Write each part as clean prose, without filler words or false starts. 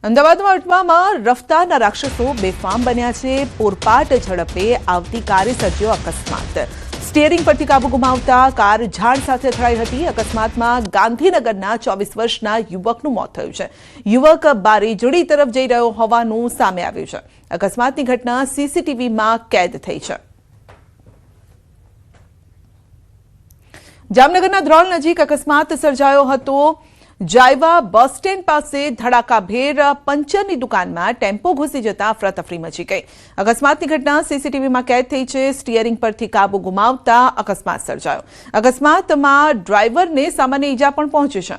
અમદાવાદમાં અટવામાં રફતારના રાક્ષસો બેફામ બન્યા છે। પૂરપાટ ઝડપે આવતી કારે સર્જ્યો અકસ્માત। સ્ટીયરિંગ પરથી કાબુ ગુમાવતા કાર ઝાડ સાથે અથડાઈ હતી। અકસ્માતમાં ગાંધીનગરના 24 વર્ષના યુવકનું મોત થયું છે। યુવક બારેજોડી તરફ જઈ રહ્યો હોવાનું સામે આવ્યું છે। અકસ્માતની ઘટના સીસીટીવીમાં કેદ થઈ છે। જામનગરના ધ્રોલ નજીક અકસ્માત સર્જાયો હતો। જાયવા બસ સ્ટેન્ડ પાસે ધડાકાભેર પંચરની દુકાનમાં ટેમ્પો ઘૂસી જતા અફરાતફરી મચી ગઈ। અકસ્માતની ઘટના સીસીટીવીમાં કેદ થઈ છે। સ્ટીયરિંગ પરથી કાબુ ગુમાવતા અકસ્માત સર્જાયો। અકસ્માતમાં ડ્રાઈવરને સામાન્ય ઈજા પણ પહોંચી છે।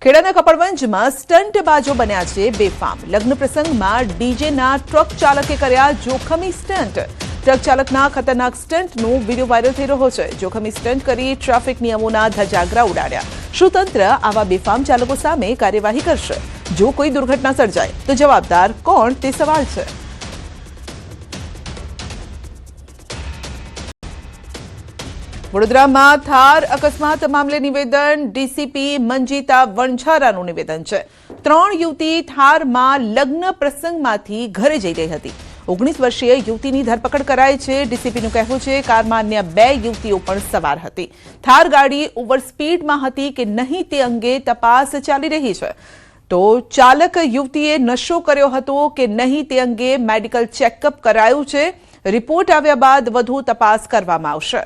ખેડાના કપડવંજમાં સ્ટંટબાજો બન્યા છે બેફામ। લગ્ન પ્રસંગમાં ડીજેના ટ્રક ચાલકે કર્યા જોખમી સ્ટંટ। ટ્રક ચાલકના ખતરનાક સ્ટંટનો વિડીયો વાયરલ થઈ રહ્યો છે। જોખમી સ્ટંટ કરી ટ્રાફિક નિયમોના ધજાગરા ઉડાડ્યા। શું તંત્ર આવા બેફામ ચાલકો સામે કાર્યવાહી કરશે? જો કોઈ દુર્ઘટના સર્જાય તો જવાબદાર કોણ તે સવાલ છે। વડોદરામાં થાર અકસ્માત મામલે નિવેદન। ડીસીપી મંજીતા વણઝારાનું નિવેદન છે। 3 યુવતી થારમાં લગ્ન પ્રસંગમાંથી ઘરે જઈ રહી હતી। 19 વર્ષીય યુવતીની ધરપકડ કરાઈ છે। ડીસીપીનું કહેવું છે કારમાં અન્ય 2 યુવતીઓ પણ સવાર હતી। થાર ગાડી ઓવર સ્પીડમાં હતી કે નહીં તે અંગે તપાસ ચાલી રહી છે। તો ચાલક યુવતીએ નશો કર્યો હતો કે નહીં તે અંગે મેડિકલ ચેકઅપ કરાયું છે। રિપોર્ટ આવ્યા બાદ વધુ તપાસ કરવામાં આવશે।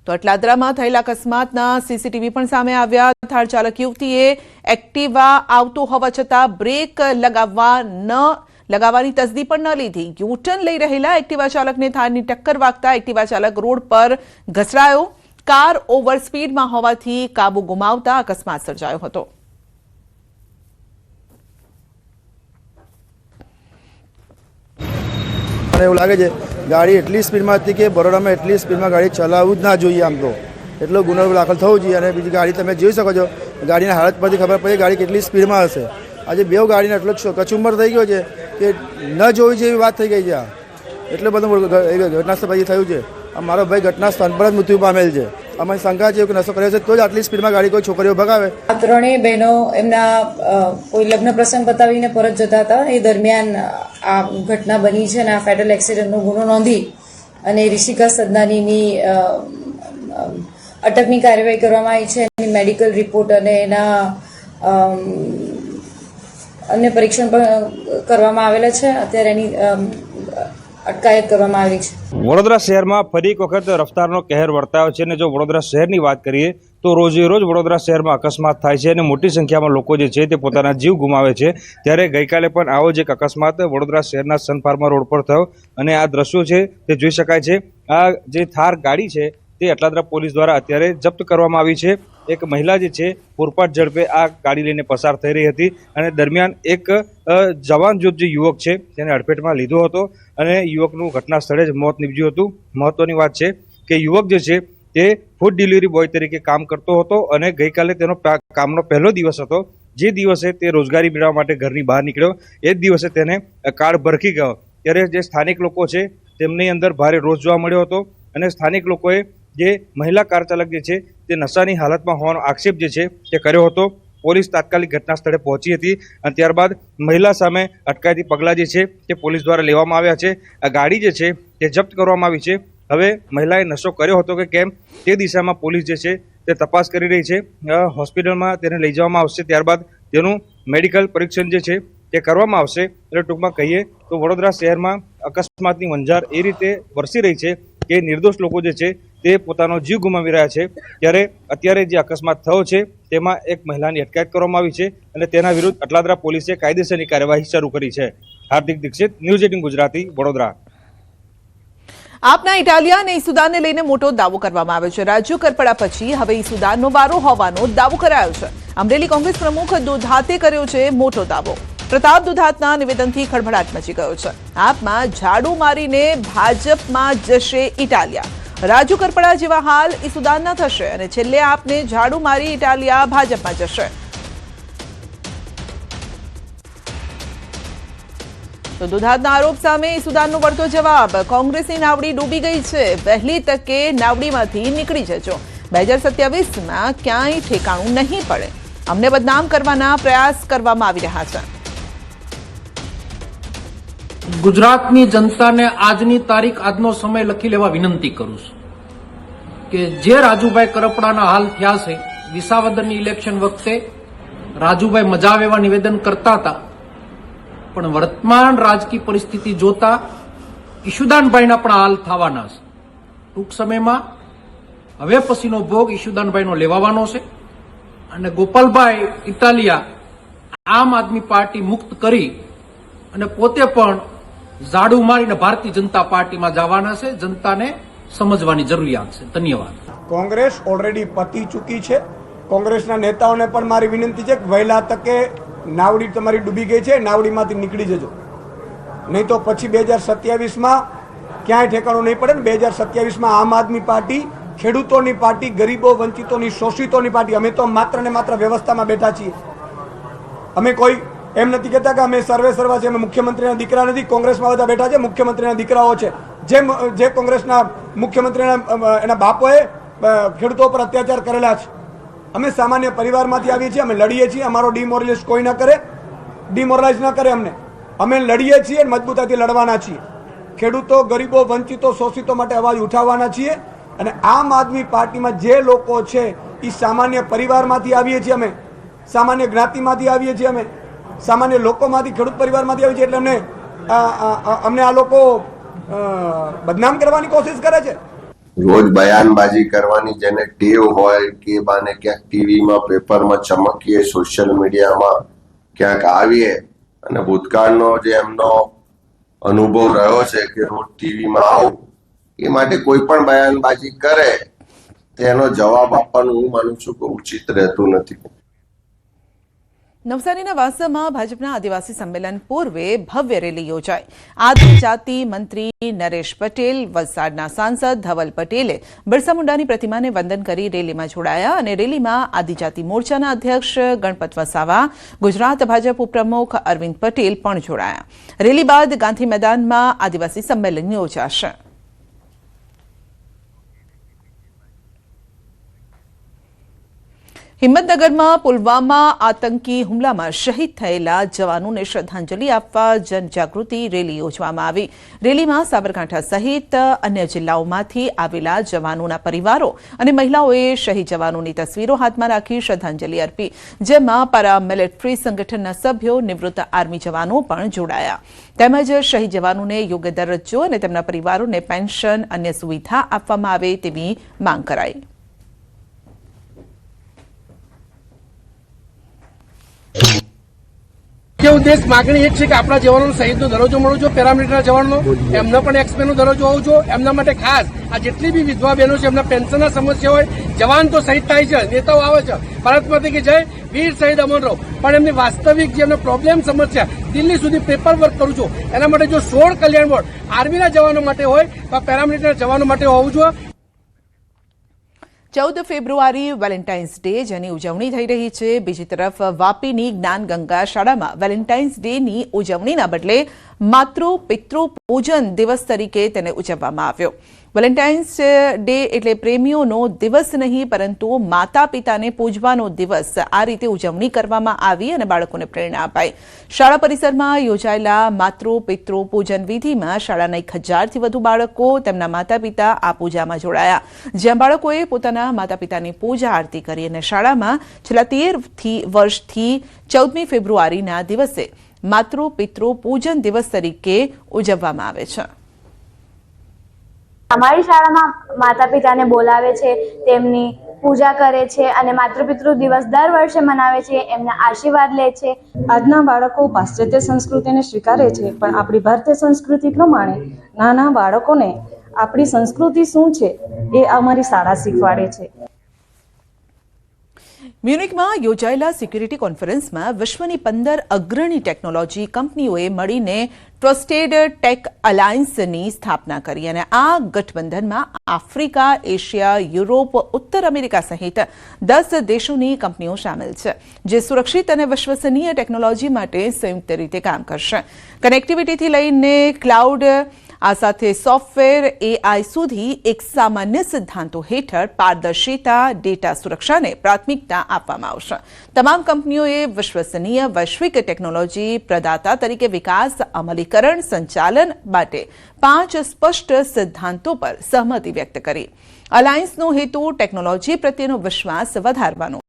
તો અટલાદરામાં થયેલા અકસ્માતના સીસીટીવી પણ સામે આવ્યા। થાર ચાલક યુવતીએ એક્ટિવા આવતો હોવા છતાં બ્રેક લગાવવાની તસદી પણ ન લીધી। યુટર્ન લઈ રહેલા એક્ટિવા ચાલકને થારની ટક્કર વાગતા એક્ટિવા ચાલક રોડ પર ઘસડાયો। કાર ઓવર સ્પીડમાં હોવાથી કાબુ ગુમાવતા અકસ્માત સર્જાયો હતો। એવું લાગે છે ગાડી એટલી સ્પીડમાં હતી કે બરોડામાં એટલી સ્પીડમાં ગાડી ચલાવવું જ ના જોઈએ। આમ તો એટલો ગુનો દાખલ થવો જોઈએ। અને બીજી ગાડી તમે જોઈ શકો છો ગાડીના હાલત પરથી ખબર પડે ગાડી કેટલી સ્પીડમાં હશે। આજે 2 ગાડીને એટલો કચુંબર થઈ ગયો છે કે ન જોવી જેવી વાત થઈ ગઈ છે। એટલો બધું ઘટના સ્થળ પછી થયું છે। મારો ભાઈ ઘટના સ્થળ પર જ મૃત્યુ પામેલ છે। અમારી શંકા છે કે નશો કર્યો છે તો જ આટલી સ્પીડમાં ગાડી કોઈ છોકરીઓ ભગાવે। આ 3 બહેનો એમના કોઈ લગ્ન પ્રસંગ પતાવીને પરત જતા હતા। એ દરમિયાન આ ઘટના બની છે અને આ ફેટલ એક્સિડન્ટનો ગુનો નોંધી અને રિષિકા સદનાનીની અટકની કાર્યવાહી કરવામાં આવી છે। એની મેડિકલ રિપોર્ટ અને એના અન્ય પરીક્ષણ પણ કરવામાં આવેલા છે। અત્યારે એની અટકાયત કરવામાં આવી છે। વડોદરા શહેરમાં ફરી એક વખત રફતારનો કહેર વર્તાયો છે। અને જો વડોદરા શહેરની વાત કરીએ તો રોજે રોજ વડોદરા શહેરમાં અકસ્માત થાય છે અને મોટી સંખ્યામાં લોકો જે છે તે પોતાના જીવ ગુમાવે છે। ત્યારે ગઈકાલે પણ આવો જ એક અકસ્માત વડોદરા શહેરના સન ફાર્મા રોડ પર થયો અને આ દ્રશ્યો છે તે જોઈ શકાય છે। આ જે થાર ગાડી છે તે અટલાદરા પોલીસ દ્વારા અત્યારે જપ્ત કરવામાં આવી છે। એક મહિલા જે છે પૂરપાટ ઝડપે આ ગાડી લઈને પસાર થઈ રહી હતી અને દરમિયાન એક જવાન જે યુવક છે તેને અડફેટમાં લીધો હતો અને યુવકનું ઘટના સ્થળે જ મોત નીપજ્યું હતું। મહત્વની વાત છે કે યુવક જે છે તે ફૂડ ડિલિવરી બોય તરીકે કામ કરતો હતો અને ગઈકાલે તેનો કામનો પહેલો દિવસ હતો। જે દિવસે તે રોજગારી મેળવવા માટે ઘરની બહાર નીકળ્યો એ જ દિવસે તેને કાર્ડ ભરખી ગયો। ત્યારે જે સ્થાનિક લોકો છે તેમની અંદર ભારે રોષ જોવા મળ્યો હતો અને સ્થાનિક લોકોએ જે મહિલા કાર ચાલક જે છે તે નશાની હાલતમાં હોવાનો આક્ષેપ જે છે તે કર્યો હતો। પોલીસ તાત્કાલિક ઘટના સ્થળે પહોંચી હતી અને ત્યારબાદ મહિલા સામે અટકાયતી પગલાં જે છે તે પોલીસ દ્વારા લેવામાં આવ્યા છે। આ ગાડી જે છે તે જપ્ત કરવામાં આવી છે। હવે મહિલાએ નશો કર્યો હતો કે કેમ તે દિશામાં પોલીસ જે છે તે તપાસ કરી રહી છે। હોસ્પિટલમાં તેને લઈ જવામાં આવશે, ત્યારબાદ તેનું મેડિકલ પરીક્ષણ જે છે તે કરવામાં આવશે। એટલે ટૂંકમાં કહીએ તો વડોદરા શહેરમાં અકસ્માતની વંજાર એ રીતે વરસી રહી છે કે નિર્દોષ લોકો જે છે તે પોતાનો જીવ ગુમાવી રહ્યા છે। ત્યારે અત્યારે જે અકસ્માત થયો છે તેમાં એક મહિલાની અટકાયત કરવામાં આવી છે અને તેના વિરુદ્ધ અટલાદરા પોલીસે કાયદેસરની કાર્યવાહી શરૂ કરી છે। હાર્દિક દીક્ષિત, ન્યૂઝ 18 ગુજરાતી, વડોદરા। આપના ઇટાલિયા અને ઈસુદાનને લઈને મોટો દાવો કરવામાં આવ્યો છે। રાજ્ય કરપડા પછી હવે ઈસુદાનનો વારો હોવાનો દાવો કરાયો છે। અમરેલી કોંગ્રેસ પ્રમુખ દુધાતે કર્યો છે મોટો દાવો। પ્રતાપ દુધાતના નિવેદનથી ખળભળાટ મચી ગયો છે। આપમાં ઝાડુ મારીને ભાજપમાં જશે ઇટાલિયા। રાજુ કરપડા જેવા હાલ ઈસુદાનના થશે અને છેલ્લે આપને ઝાડુ મારી ઇટાલિયા ભાજપમાં જશે। તો દુધાતના આરોપ સામે ઈસુદાનનો વળતો જવાબ, કોંગ્રેસની નાવડી ડૂબી ગઈ છે, વહેલી તકે નાવડીમાંથી નીકળી જજો, 2027માં ક્યાંય ઠેકાણું નહીં પડે, અમને બદનામ કરવાના પ્રયાસ કરવામાં આવી રહ્યા છે. ગુજરાતની જનતાને આજની તારીખ આજનો સમય લખી લેવા વિનંતી કરું છું કે જે રાજુભાઈ કરપડાના હાલ થયા છે, વિસાવદરની ઇલેક્શન વખતે રાજુભાઈ મજા આવે એવા નિવેદન કરતા હતા, પણ વર્તમાન રાજકીય પરિસ્થિતિ જોતા ઈશુદાનભાઈના પણ હાલ થવાના છે. ટૂંક સમયમાં હવે પછીનો ભોગ ઈશુદાનભાઈનો લેવાનો છે અને ગોપાલભાઈ ઇટાલિયા આમ આદમી પાર્ટી મુક્ત કરી અને પોતે પણ ઝાડુ મારીને ભારતીય જનતા પાર્ટીમાં જવાના છે. જનતાને સમજવાની જરૂરિયાત છે. ધન્યવાદ. કોંગ્રેસ ઓલરેડી પતી ચૂકી છે. કોંગ્રેસના નેતાઓને પણ મારી વિનંતી છે કે વહેલા તકે નાવડી તમારી ડૂબી ગઈ છે, નાવડીમાંથી નીકળી જજો, નહીં તો પછી 2027માં ક્યાંય ઠેકાણું નહીં પડે ને. 2027માં આમ આદમી પાર્ટી ખેડૂતોની પાર્ટી, ગરીબો, વંચિતોની, શોષિતોની પાર્ટી. અમે તો માત્ર ને માત્ર વ્યવસ્થામાં બેઠા છીએ. અમે કોઈ એમ નથી કહેતા કે અમે સર્વે સર્વા છે, અમે મુખ્યમંત્રીના દીકરા નથી. કોંગ્રેસમાં બધા બેઠા છે, મુખ્યમંત્રીના દીકરાઓ છે. જે કોંગ્રેસના મુખ્યમંત્રીના એના બાપોએ ખેડૂતો પર અત્યાચાર કરેલા છે. અમે સામાન્ય પરિવારમાંથી આવીએ છીએ, અમે લડીએ છીએ. અમારો ડિમોરલાઇઝ કોઈ ના કરે, ડિમોરલાઇઝ ના કરે અમને. અમે લડીએ છીએ અને મજબૂતાઈથી લડવાના છીએ. ખેડૂતો, ગરીબો, વંચિતો, શોષિતો માટે અવાજ ઉઠાવવાના છીએ. અને આમ આદમી પાર્ટીમાં જે લોકો છે એ સામાન્ય પરિવારમાંથી આવીએ છીએ, અમે સામાન્ય જ્ઞાતિમાંથી આવીએ છીએ, અમે સામાન્ય લોકોમાંથી, ખેડૂત પરિવારમાંથી આવીએ છીએ. એટલે અમને આ લોકો બદનામ કરવાની કોશિશ કરે છે. રોજ બયાનબાજી કરવાની જેને ટેવ હોય કે બાને ક્યાંક ટીવીમાં, પેપરમાં ચમકીએ, સોશિયલ મીડિયામાં ક્યાંક આવીએ, અને ભૂતકાળનો જે એમનો અનુભવ રહ્યો છે કે રોજ ટીવીમાં આવું, એ માટે કોઈ પણ બયાનબાજી કરે તેનો જવાબ આપવાનું હું માનું છું કે ઉચિત રહેતું નથી. નવસારીના વાંસામાં ભાજપના આદિવાસી સંમેલન પૂર્વે ભવ્ય રેલી યોજાઈ. આદિજાતિ મંત્રી નરેશ પટેલ, વલસાડના સાંસદ ધવલ પટેલે બિરસા મુંડાની પ્રતિમાને વંદન કરી રેલીમાં જોડાયા અને રેલીમાં આદિજાતિ મોરચાના અધ્યક્ષ ગણપત વસાવા, ગુજરાત ભાજપ ઉપપ્રમુખ અરવિંદ પટેલ પણ જોડાયા. રેલી બાદ ગાંધી મેદાનમાં આદિવાસી સંમેલન યોજાશે. હિંમતનગરમાં પુલવામા આતંકી હુમલામાં શહીદ થયેલા જવાનોને શ્રદ્ધાંજલિ આપવા જનજાગૃતિ રેલી યોજવામાં આવી. રેલીમાં સાબરકાંઠા સહિત અન્ય જિલ્લાઓમાંથી આવેલા જવાનોના પરિવારો અને મહિલાઓએ શહીદ જવાનોની તસવીરો હાથમાં રાખી શ્રદ્ધાંજલિ અર્પી, જેમાં પેરામિલિટરી સંગઠનના સભ્યો, નિવૃત્ત આર્મી જવાનો પણ જોડાયા. તેમજ શહીદ જવાનોને યોગ્ય દરજ્જો અને તેમના પરિવારોને પેન્શન, અન્ય સુવિધા આપવામાં આવે તેવી માંગ કરાઈ. મુખ્ય ઉદ્દેશ માગણી એ જ છે કે આપણા જવાનોનો શહીદનો દરજ્જો મળવો જોઈએ, પેરામિલિટરીના જવાનનો એમનો પણ એક્સપેનો દરજ્જો હોવો જોઈએ. એમના માટે ખાસ આ જેટલી બી વિધવા બહેનો છે, એમના પેન્શનના સમસ્યા હોય, જવાન તો શહીદ થાય છે, નેતાઓ આવે છે, ભારત માતા કી જય, વીર શહીદ અમર રહો, પણ એમની વાસ્તવિક જે એમનો પ્રોબ્લેમ સમસ્યા દિલ્હી સુધી પેપર વર્ક કરું છું, એના માટે જો 16 કલ્યાણ બોર્ડ આર્મીના જવાનો માટે હોય તો પેરામિલિટરીના જવાનો માટે હોવું જોઈએ. 14 ફેબ્રુઆરી વેલેન્ટાઇન્સ ડે, જેની ઉજવણી થઈ રહી છે. બીજી તરફ વાપીની જ્ઞાનગંગા શાળામાં વેલેન્ટાઇન્સ ડેની ઉજવણીના બદલે માતૃ પિતૃ પૂજન દિવસ તરીકે તેને ઉજવવામાં આવ્યો. વેલેન્ટાઇન્સ ડે એટલે પ્રેમીઓનો દિવસ નહીં, પરંતુ માતા પિતાને પૂજવાનો દિવસ. આ રીતે ઉજવણી કરવામાં આવી અને બાળકોને પ્રેરણા અપાઈ. શાળા પરિસરમાં યોજાયેલા માતૃ પિતૃ પૂજન વિધિમાં શાળાના 1000થી વધુ બાળકો, તેમના માતા પિતા આ પૂજામાં જોડાયા, જ્યાં બાળકોએ પોતાના માતા પિતાની પૂજા આરતી કરી અને શાળામાં છેલ્લા 13 વર્ષથી 14મી ફેબ્રુઆરીના દિવસે માતૃ પિતૃ પૂજન દિવસ તરીકે ઉજવવામાં આવે છે. અમારી શાળામાં માતા પિતાને બોલાવે છે, તેમની પૂજા કરે છે અને માતૃપિતૃ દિવસ દર વર્ષે મનાવે છે, એમના આશીર્વાદ લે છે. આજના બાળકો પાશ્ચાત્ય સંસ્કૃતિને સ્વીકારે છે, પણ આપણી ભારતીય સંસ્કૃતિ પ્રમાણે નાના બાળકોને આપણી સંસ્કૃતિ શું છે એ અમારી શાળા શીખવાડે છે. મ્યુનિકમાં યોજાયેલા સિક્યુરિટી કોન્ફરન્સમાં વિશ્વની 15 અગ્રણી ટેકનોલોજી કંપનીઓએ મળીને ટ્રસ્ટેડ ટેક અલાયન્સની સ્થાપના કરી અને આ ગઠબંધનમાં આફ્રિકા, એશિયા, યુરોપ, ઉત્તર અમેરિકા સહિત 10 દેશોની કંપનીઓ સામેલ છે, જે સુરક્ષિત અને વિશ્વસનીય ટેકનોલોજી માટે સંયુક્ત રીતે કામ કરશે. કનેક્ટિવિટીથી લઈને ક્લાઉડ, આ સાથે સોફ્ટવેર, AI સુધી એક સામાન્ય સિદ્ધાંતો હેઠળ પારદર્શિતા, ડેટા સુરક્ષાને પ્રાથમિકતા આપવામાં આવશે. તમામ કંપનીઓએ વિશ્વસનીય વૈશ્વિક ટેકનોલોજી પ્રદાતા તરીકે વિકાસ, અમલીકરણ, સંચાલન માટે 5 સ્પષ્ટ સિદ્ધાંતો પર સહમતિ વ્યક્ત કરી. અલાયન્સનો હેતુ ટેકનોલોજી પ્રત્યેનો વિશ્વાસ વધારવાનો